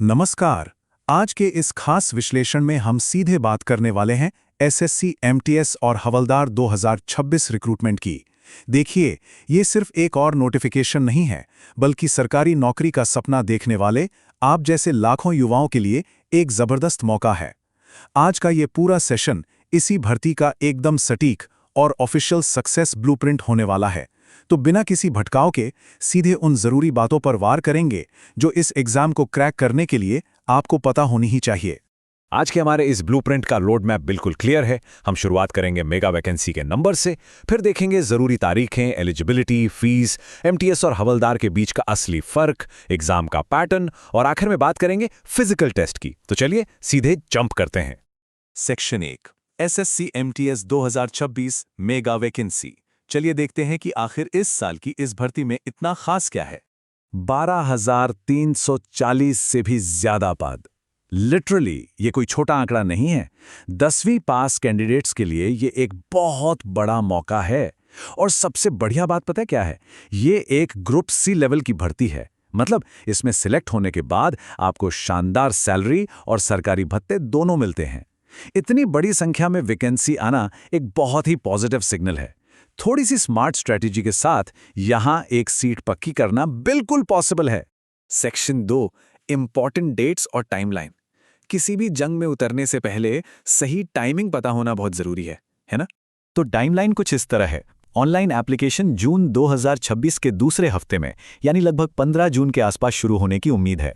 नमस्कार। आज के इस खास विश्लेषण में हम सीधे बात करने वाले हैं एसएससी, एमटीएस और हवलदार 2026 रिक्रूटमेंट की। देखिए, ये सिर्फ एक और नोटिफिकेशन नहीं है, बल्कि सरकारी नौकरी का सपना देखने वाले आप जैसे लाखों युवाओं के लिए एक जबरदस्त मौका है। आज का ये पूरा सेशन इसी भर्ती का एकदम सटीक और ऑफिशियल सक्सेस ब्लूप्रिंट होने वाला है। तो बिना किसी भटकाव के सीधे उन जरूरी बातों पर वार करेंगे जो इस एग्जाम को क्रैक करने के लिए आपको पता होनी ही चाहिए। आज के हमारे इस ब्लूप्रिंट का रोड मैप बिल्कुल क्लियर है। हम शुरुआत करेंगे मेगा वैकेंसी के नंबर से, फिर देखेंगे जरूरी तारीखें, एलिजिबिलिटी, फीस, एमटीएस और हवलदार के बीच का असली फर्क, एग्जाम का पैटर्न और आखिर में बात करेंगे फिजिकल टेस्ट की। तो चलिए सीधे जंप करते हैं। Section 1 SSC MTS 2026 mega vacancy. चलिए देखते हैं कि आखिर इस साल की इस भर्ती में इतना खास क्या है। 12,340 से भी ज्यादा पद। लिटरली ये कोई छोटा आंकड़ा नहीं है। 10वीं पास कैंडिडेट्स के लिए ये एक बहुत बड़ा मौका है। और सबसे बढ़िया बात पता है क्या है? ये एक ग्रुप सी लेवल की भर्ती है। मतलब इसमें सिलेक्ट होने के बाद आपको शानदार सैलरी और सरकारी भत्ते दोनों मिलते हैं। इतनी बड़ी संख्या में वैकेंसी आना एक बहुत ही पॉजिटिव सिग्नल है। थोड़ी सी स्मार्ट स्ट्रेटेजी के साथ यहां एक सीट पक्की करना बिल्कुल पॉसिबल है। सेक्शन 2 इंपॉर्टेंट डेट्स और टाइमलाइन। किसी भी जंग में उतरने से पहले सही टाइमिंग पता होना बहुत जरूरी है ना? तो टाइमलाइन कुछ इस तरह है। ऑनलाइन एप्लीकेशन जून 2026 के दूसरे हफ्ते में यानी लगभग 15 जून के आसपास शुरू होने की उम्मीद है।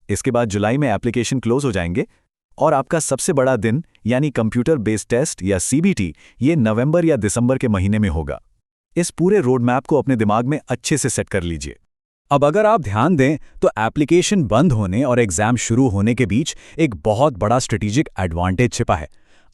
इसके बाद जुलाई में एप्लीकेशन क्लोज हो जाएंगे और आपका सबसे बड़ा दिन यानी कंप्यूटर बेस्ड टेस्ट या सीबीटी ये नवंबर या दिसंबर के महीने में होगा। इस पूरे रोड मैप को अपने दिमाग में अच्छे से सेट कर लीजिए। अब अगर आप ध्यान दें तो एप्लीकेशन बंद होने और एग्जाम शुरू होने के बीच एक बहुत बड़ा स्ट्रेटेजिक एडवांटेज छिपा है।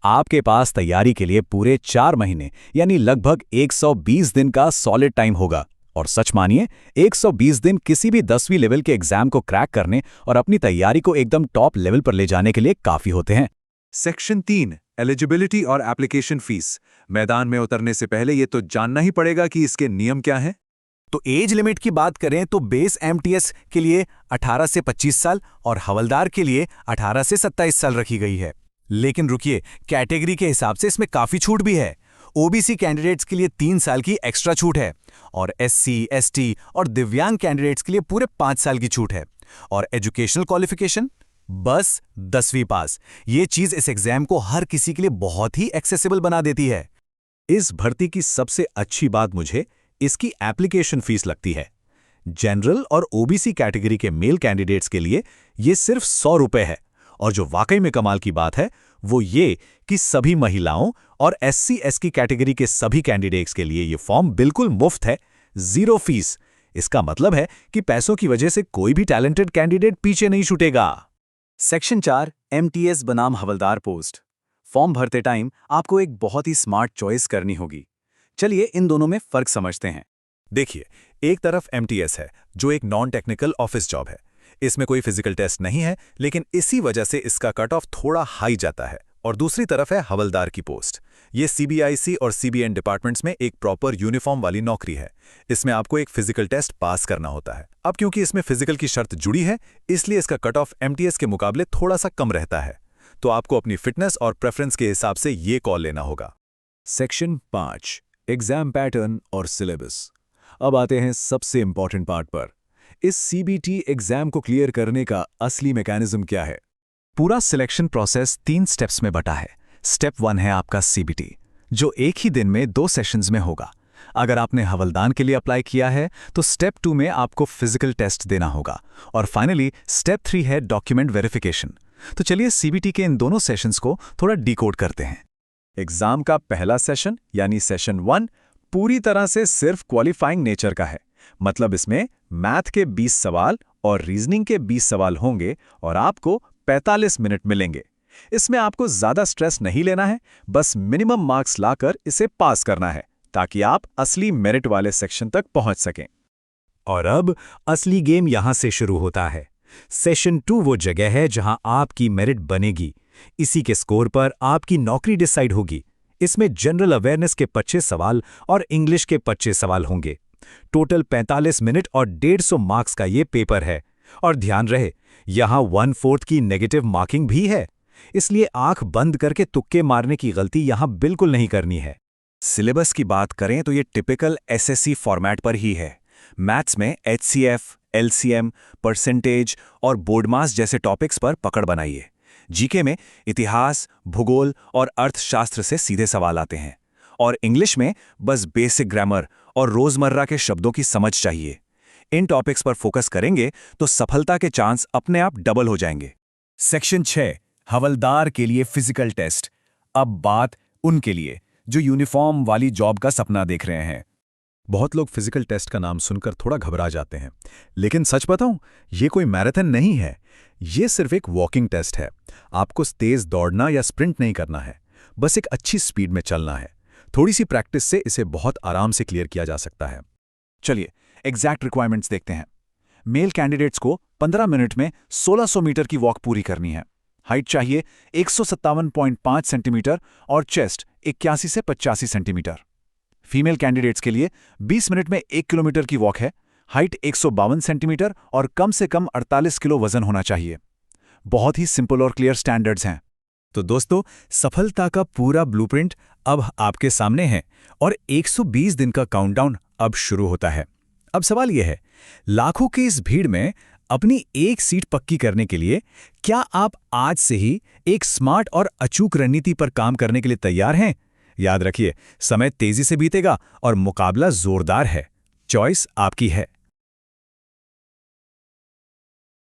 आपके पास तैयारी के लिए पूरे 4 महीने यानी लगभग 120 दिन का सॉलिड टाइम होगा। और सच मानिए, 120 दिन किसी भी 10वीं लेवल के एग्जाम को क्रैक करने और अपनी तैयारी को एकदम टॉप लेवल पर ले जाने के लिए काफी होते हैं। सेक्शन 3 एलिजिबिलिटी और एप्लीकेशन फीस। मैदान में उतरने से पहले ये तो जानना ही पड़ेगा कि इसके नियम क्या हैं। तो एज लिमिट की बात करें तो बेस एमटीएस के लिए 18 से 25 साल और हवलदार के लिए 18 से 27 साल रखी गई है। लेकिन रुकिए, कैटेगरी के हिसाब से इसमें काफी छूट भी है। ओबीसी कैंडिडेट्स के लिए 3 साल की एक्स्ट्रा छूट है और एससी, एसटी और दिव्यांग कैंडिडेट्स के लिए पूरे 5 साल की छूट है। और एजुकेशनल क्वालिफिकेशन बस 10वीं पास। ये चीज इस एग्जाम को हर किसी के लिए बहुत ही एक्सेसिबल बना देती है। इस भर्ती की सबसे अच्छी बात मुझे इसकी एप्लीकेशन फीस लगती है। जनरल और ओबीसी कैटेगरी के मेल कैंडिडेट्स के लिए ये सिर्फ 100 रुपए है। और जो वाकई में कमाल की बात है वो ये कि सभी महिलाओं और एससी एसटी कैटेगरी के सभी कैंडिडेट्स के लिए ये फॉर्म बिल्कुल मुफ्त है, 0 फीस। इसका मतलब है कि पैसों की वजह से कोई भी टैलेंटेड कैंडिडेट पीछे नहीं छूटेगा। सेक्शन 4 एमटीएस बनाम हवलदार पोस्ट। फॉर्म भरते टाइम आपको एक बहुत ही स्मार्ट चॉइस करनी होगी। चलिए इन दोनों में फर्क समझते हैं। देखिए, एक तरफ एमटीएस है जो एक नॉन टेक्निकल ऑफिस जॉब है। इसमें कोई फिजिकल टेस्ट नहीं है, लेकिन इसी वजह से इसका कट ऑफ थोड़ा हाई जाता है। और दूसरी तरफ है हवलदार की पोस्ट। ये सीबीआईसी और सीबीएन डिपार्टमेंट्स में एक प्रॉपर यूनिफॉर्म वाली नौकरी है। इसमें आपको एक फिजिकल टेस्ट पास करना होता है। अब क्योंकि इसमें फिजिकल की शर्त जुड़ी है, इसलिए इसका कट ऑफ एमटीएस के मुकाबले थोड़ा सा कम रहता है। तो आपको अपनी फिटनेस और प्रेफरेंस के हिसाब से ये कॉल लेना होगा। सेक्शन 5 एग्जाम पैटर्न और सिलेबस। अब आते हैं सबसे इंपॉर्टेंट पार्ट पर। इस सीबीटी एग्जाम को क्लियर करने का असली मैकेनिज्म क्या है? पूरा सिलेक्शन प्रोसेस 3 स्टेप्स में बटा है। स्टेप 1 है आपका सीबीटी, जो एक ही दिन में 2 सेशंस में होगा। अगर आपने हवलदार के लिए अप्लाई किया है तो स्टेप 2 में आपको फिजिकल टेस्ट देना होगा। और फाइनली स्टेप 3 है डॉक्यूमेंट वेरिफिकेशन। तो चलिए सीबीटी के इन दोनों सेशंस को थोड़ा डिकोड करते हैं। एग्जाम का पहला सेशन यानी सेशन 1 पूरी तरह से सिर्फ क्वालिफाइंग नेचर का है। मतलब इसमें मैथ के 20 सवाल और रीजनिंग के 20 सवाल होंगे और आपको 45 मिनट मिलेंगे। इसमें आपको ज्यादा स्ट्रेस नहीं लेना है, बस मिनिमम मार्क्स लाकर इसे पास करना है ताकि आप असली मेरिट वाले सेक्शन तक पहुंच सकें। और अब असली गेम यहां से शुरू होता है। सेशन 2 वो जगह है जहां आपकी मेरिट बनेगी। इसी के स्कोर पर आपकी नौकरी डिसाइड होगी। इसमें जनरल अवेयरनेस के 25 सवाल और इंग्लिश के 25 सवाल होंगे। टोटल 45 मिनट और 150 मार्क्स का ये पेपर है। और ध्यान रहे, यहाँ 1/4 की नेगेटिव मार्किंग भी है, इसलिए आंख बंद करके तुक्के मारने की गलती यहाँ बिल्कुल नहीं करनी है। सिलेबस की बात करें तो ये टिपिकल एसएससी फॉर्मेट पर ही है। मैथ्स में HCF, LCM, परसेंटेज और बोर्ड मास जैसे टॉपिक्स पर पकड़ बनाइए। जीके में इतिहास, भूगोल और अर्थशास्त्र से सीधे सवाल आते हैं, और इंग्लिश में बस बेसिक ग्रामर और रोजमर्रा के शब्दों की समझ चाहिए। इन टॉपिक्स पर फोकस करेंगे तो सफलता के चांस अपने आप डबल हो जाएंगे। सेक्शन 6 हवलदार के लिए फिजिकल टेस्ट। अब बात उनके लिए जो यूनिफॉर्म वाली जॉब का सपना देख रहे हैं। बहुत लोग फिजिकल टेस्ट का नाम सुनकर थोड़ा घबरा जाते हैं, लेकिन सच बताऊं, ये कोई मैराथन नहीं है। ये सिर्फ एक वॉकिंग टेस्ट है। आपको तेज दौड़ना या स्प्रिंट नहीं करना है, बस एक अच्छी स्पीड में चलना है। थोड़ी सी प्रैक्टिस से इसे बहुत आराम से क्लियर किया जा सकता है। चलिए एग्जैक्ट रिक्वायरमेंट्स देखते हैं। मेल कैंडिडेट्स को 15 मिनट में 1600 मीटर की वॉक पूरी करनी है। हाइट चाहिए 157.5 सेंटीमीटर और चेस्ट 81 से 85 सेंटीमीटर। फीमेल कैंडिडेट्स के लिए 20 मिनट में 1 किलोमीटर की वॉक है। हाइट 152 सेंटीमीटर और कम से कम 48 किलो वजन होना चाहिए। बहुत ही सिंपल और क्लियर स्टैंडर्ड्स हैं। तो दोस्तों, सफलता का पूरा ब्लूप्रिंट अब आपके सामने है और 120 दिन का काउंटडाउन अब शुरू होता है। अब सवाल यह है, लाखों की इस भीड़ में अपनी एक सीट पक्की करने के लिए क्या आप आज से ही एक स्मार्ट और अचूक रणनीति पर काम करने के लिए तैयार हैं? याद रखिए, समय तेजी से बीतेगा और मुकाबला जोरदार है। चॉइस आपकी है।